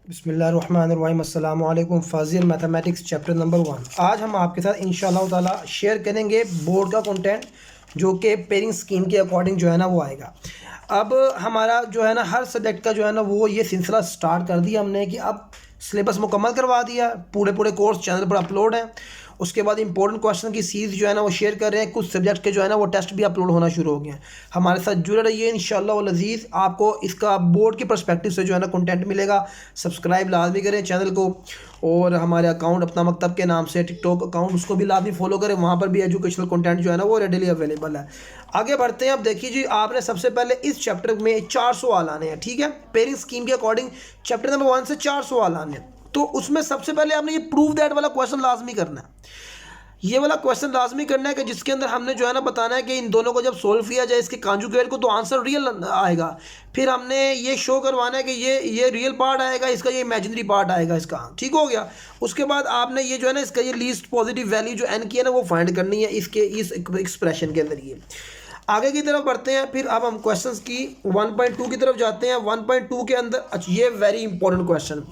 बिस्मिल्लाहिर्रहमानिर्रहीम अस्सलाम वालेकुम। Fazil mathematics chapter number 1। आज हम आपके साथ इंशाअल्लाह ताला शेयर करेंगे बोर्ड का कंटेंट जो कि पेयरिंग स्कीम के अकॉर्डिंग जो है ना वो आएगा। अब हमारा जो है ना हर सब्जेक्ट का जो है ना वो ये सिलसिला स्टार्ट कर दिया हमने कि अब सिलेबस मुकम्मल करवा दिया, पूरे पूरे कोर्स चैनल पर अपलोड हैं। उसके बाद इंपॉर्टेंट क्वेश्चन की सीरीज़ जो है ना वो शेयर कर रहे हैं। कुछ सब्जेक्ट के जो है ना वो टेस्ट भी अपलोड होना शुरू हो गए हैं। हमारे साथ जुड़े रहिए, इंशाअल्लाह वल अज़ीज़ आपको इसका बोर्ड के पर्सपेक्टिव से जो है ना कंटेंट मिलेगा। सब्सक्राइब लाजमी करें चैनल को, और हमारे अकाउंट अपना मकतब के नाम से टिकटॉक अकाउंट उसको भी लाजमी फॉलो करें, वहाँ पर भी एजुकेशनल कंटेंट जो है ना वो रेडीली अवेलेबल है। आगे बढ़ते हैं। अब देखिए जी, आपने सबसे पहले इस चैप्टर में 4 सवाल आने हैं, ठीक है। पेयरिंग स्कीम के अकॉर्डिंग चैप्टर नंबर 1 से 4 सवाल आने हैं। तो उसमें सबसे पहले आपने ये प्रूव दैट वाला क्वेश्चन लाजमी करना है। ये वाला क्वेश्चन लाजमी करना है कि जिसके अंदर हमने जो है ना बताना है कि इन दोनों को जब सोल्व किया जाए इसके कॉन्जुगेट को तो आंसर रियल आएगा। फिर हमने ये शो करवाना है कि ये रियल पार्ट आएगा, इसका ये इमेजिनरी पार्ट आएगा इसका, ठीक हो गया। उसके बाद आपने ये जो है ना इसका ये लीस्ट पॉजिटिव वैल्यू जो एन की है ना वो फाइंड करनी है इसके इस एक्सप्रेशन के ज़रिए। आगे की तरफ बढ़ते हैं। फिर अब हम क्वेश्चंस की 1.2 की तरफ जाते हैं। 1.2 के अंदर अच्छा, ये वेरी इंपॉर्टेंट क्वेश्चन,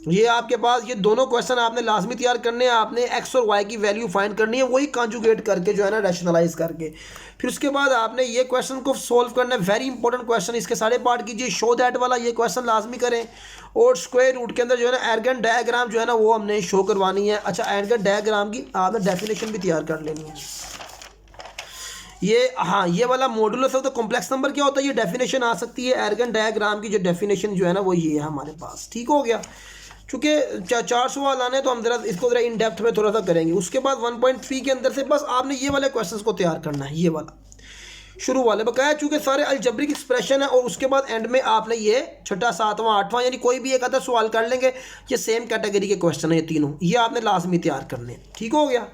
ये आपके पास ये दोनों क्वेश्चन आपने लाजमी तैयार करने हैं। आपने एक्स और वाई की वैल्यू फाइंड करनी है, वही कॉन्जुगेट करके जो है ना रैशनलाइज करके। फिर उसके बाद आपने ये क्वेश्चन को सोल्व करना है। वेरी इंपॉर्टेंट क्वेश्चन, इसके सारे पार्ट कीजिए। शो दैट वाला ये क्वेश्चन लाजमी करें। और स्क्वायर रूट के अंदर जो है ना एर्गन डायग्राम जो है ना वो हमने शो करवानी है। अच्छा, एर्गन डायग्राम की आपने डेफिनेशन भी तैयार कर लेनी है। ये हाँ, ये वाला modulus of the complex number क्या होता है, ये डेफिनेशन आ सकती है। एर्गन डायग्राम की जो डेफिनेशन जो है ना वो ये है हमारे पास, ठीक हो गया। चूँकि 4 सवाल आने तो हम ज़रा इसको ज़रा इन डेप्थ में थोड़ा सा करेंगे। उसके बाद 1.3 के अंदर से बस आपने ये वाले क्वेश्चंस को तैयार करना है, ये वाला शुरू वाले बकाया, चूँकि सारे अलजेब्रिक एक्सप्रेशन है। और उसके बाद एंड में आपने ये छठा, सातवां, आठवां यानी कोई भी एक आधा सवाल कर लेंगे। ये सेम कैटेगरी के क्वेश्चन है, ये तीनों ये आपने लाजमी तैयार करने हैं, ठीक हो गया।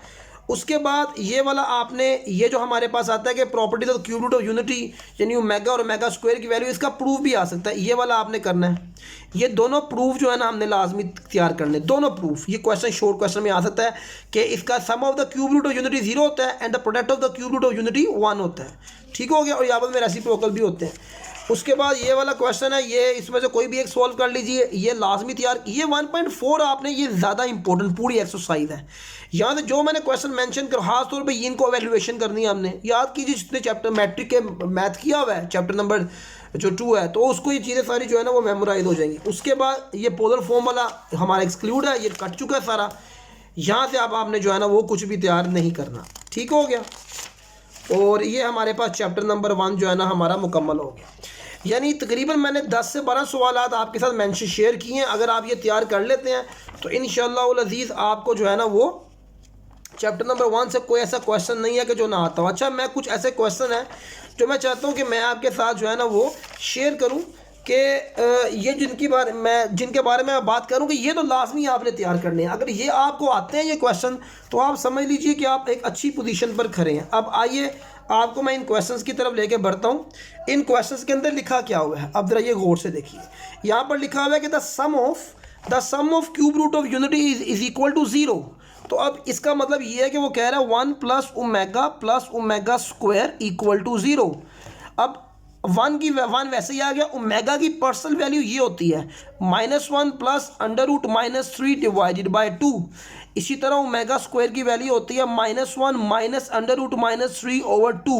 उसके बाद ये वाला आपने ये जो हमारे पास आता है कि properties of cube root of unity यानी ओमेगा और ओमेगा स्क्वायर की वैल्यू, इसका प्रूफ भी आ सकता है, ये वाला आपने करना है। ये दोनों प्रूफ जो है ना हमने लाजमी तैयार करने, दोनों प्रूफ। ये क्वेश्चन शॉर्ट क्वेश्चन में आ सकता है कि इसका sum of the cube root of unity 0 होता है and the product of the cube root of unity 1 होता है, ठीक हो गया। और यहाँ पर में रेसिप्रोकल भी होते हैं। उसके बाद ये वाला क्वेश्चन है, ये इसमें से कोई भी एक सॉल्व कर लीजिए, ये लाजमी तैयार। ये 1.4 आपने, ये ज़्यादा इंपॉर्टेंट पूरी एक्सरसाइज है। यहाँ से जो मैंने क्वेश्चन मेंशन कर, खास तौर पे इनको एवेल्युएशन करनी है हमने। याद कीजिए जितने चैप्टर मैट्रिक के मैथ किया हुआ है, चैप्टर नंबर जो 2 है, तो उसको ये चीज़ें सारी जो है ना वो मेमोराइज हो जाएंगी। उसके बाद ये पोलर फॉर्म वाला हमारा एक्सक्लूड है, ये कट चुका है सारा। यहाँ से अब आपने जो है ना वो कुछ भी तैयार नहीं करना, ठीक हो गया। और ये हमारे पास चैप्टर नंबर 1 जो है ना हमारा मुकम्मल हो गया। यानी तकरीबन मैंने 10 से 12 सवालात आपके साथ मेंशन शेयर किए हैं। अगर आप ये तैयार कर लेते हैं तो इंशाअल्लाह उल अज़ीज़ आपको जो है ना वो चैप्टर नंबर 1 से कोई ऐसा क्वेश्चन नहीं है कि जो ना आता हो। अच्छा, मैं कुछ ऐसे क्वेश्चन हैं जो मैं चाहता हूँ कि मैं आपके साथ जो है ना वो शेयर करूँ कि ये जिनके बारे में मैं बात करूँ कि ये तो लाजमी आपने तैयार करने हैं। अगर ये आपको आते हैं ये क्वेश्चन तो आप समझ लीजिए कि आप एक अच्छी पोजीशन पर खड़े हैं। अब आइए आपको मैं इन क्वेश्चंस की तरफ लेके बढ़ता हूँ। इन क्वेश्चंस के अंदर लिखा क्या हुआ है, अब ज़रा ये गौर से देखिए। यहाँ पर लिखा हुआ है कि the sum of cube root of unity is equal to 0। तो अब इसका मतलब ये है कि वो कह रहा है 1 plus omega square equal to 0। अब 1 वैसे ही आ गया। ओमेगा की पर्सनल वैल्यू ये होती है -1 plus under root -3 divided by 2। इसी तरह ओमेगा स्क्वायर की वैल्यू होती है -1 माइनस अंडर रूट -3 ओवर 2,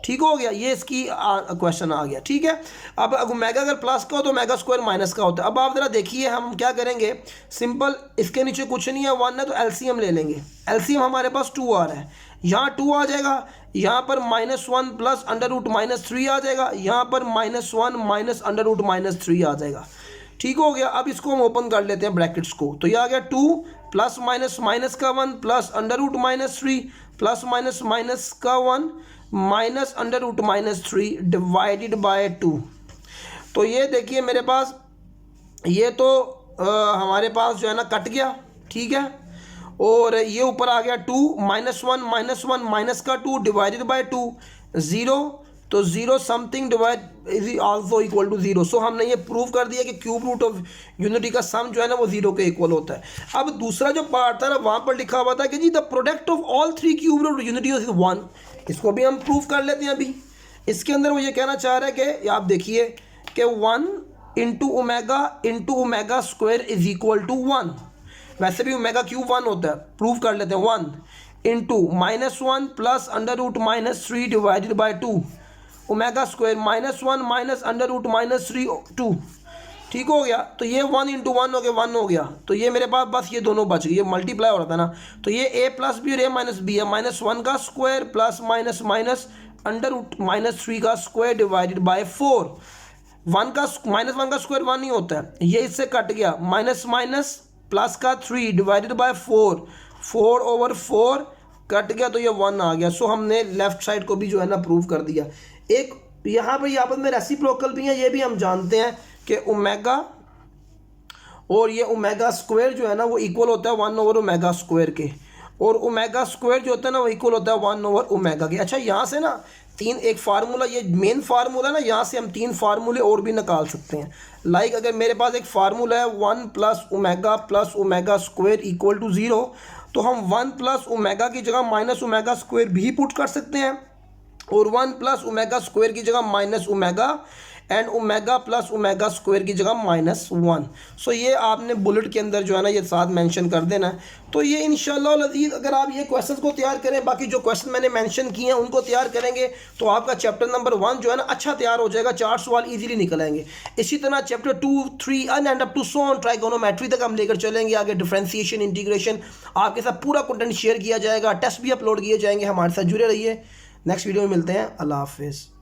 ठीक हो गया। ये इसकी क्वेश्चन आ गया, ठीक है। अब ओमेगा अगर प्लस का हो तो ओमेगा स्क्वायर माइनस का होता है। अब आप ज़रा देखिए हम क्या करेंगे, सिंपल, इसके नीचे कुछ नहीं है, 1 है तो एलसीएम ले लेंगे। एलसीएम हमारे पास 2 आ रहा है, यहाँ 2 आ जाएगा। यहाँ पर -1 प्लस अंडर रूट -3 आ जाएगा। यहाँ पर -1 माइनस अंडर रूट -3 आ जाएगा, ठीक हो गया। अब इसको हम ओपन कर लेते हैं ब्रैकेट्स को, तो ये आ गया 2 प्लस माइनस का 1 plus under root -3 plus minus का 1 minus under root -3 divided by 2। तो ये देखिए मेरे पास ये तो हमारे पास जो है ना कट गया, ठीक है। और ये ऊपर आ गया 2 -1 माइनस का 2 डिवाइडेड बाय 2 0। तो 0 something divide is also equal to 0। So हमने ये प्रूव कर दिया कि क्यूब रूट ऑफ यूनिटी का सम जो है ना वो 0 के इक्वल होता है। अब दूसरा जो पार्ट था ना वहाँ पर लिखा हुआ था कि जी the product of all 3 cube root unity is 1। इसको भी हम प्रूव कर लेते हैं। अभी इसके अंदर वो ये कहना चाह रहा है कि आप देखिए कि 1 into omega square is equal to 1। वैसे भी ओमेगा क्यूब 1 होता है, प्रूव कर लेते हैं। 1 into -1 plus √-3 divided by 2 omega square -1 minus √-3 2। ठीक हो गया। तो ये 1 इंटू 1 हो गया, 1 हो गया। तो ये मेरे पास बस ये दोनों बच गए, ये मल्टीप्लाई हो रहा था ना। तो ये a प्लस बी और a माइनस बी है। -1 का स्क्वायर प्लस माइनस माइनस √-3 का स्क्वायर डिवाइडेड बाय 4। 1 का -1 का स्क्वायर 1 ही होता है, ये इससे कट गया। माइनस माइनस प्लस का 3 डिवाइडेड बाय 4/4 कट गया, तो ये 1 आ गया। सो हमने लेफ्ट साइड को भी जो है ना प्रूव कर दिया। एक यहाँ पर आपस में रेसिप्रोकल भी है, ये भी हम जानते हैं कि ओमेगा और ये ओमेगा स्क्वायर जो है ना वो इक्वल होता है 1/ओमेगा स्क्वायर के, और ओमेगा स्क्वायर जो होता है ना वो इक्वल होता है 1/ओमेगा के। अच्छा, यहाँ से ना एक फार्मूला, ये मेन फार्मूला ना, यहाँ से हम 3 फार्मूले और भी निकाल सकते हैं। लाइक अगर मेरे पास एक फार्मूला है 1 + ओमेगा स्क्वायर इक्वल टू 0, तो हम 1 + ओमेगा की जगह -ओमेगा स्क्वायर भी पुट कर सकते हैं, और 1 + ओमेगा स्क्वायर की जगह -omega, and omega + omega square की जगह -1। सो ये आपने बुलेट के अंदर जो है ना ये साथ मेंशन कर देना है। तो ये इंशाल्लाह अज़ीज़ अगर आप ये क्वेश्चंस को तैयार करें, बाकी जो क्वेश्चन मैंने मेंशन किए हैं उनको तैयार करेंगे, तो आपका चैप्टर नंबर 1 जो है ना अच्छा तैयार हो जाएगा। 4 सवाल ईजिली निकल आएंगे। इसी तरह chapter 2, 3 and up to so on trigonometry तक हम लेकर चलेंगे। आगे डिफरेंशिएशन, इंटीग्रेशन, आपके साथ पूरा कंटेंट शेयर किया जाएगा, टेस्ट भी अपलोड किए जाएंगे। हमारे साथ जुड़े रहिए। नेक्स्ट वीडियो में मिलते हैं। अल्लाह हाफिज़।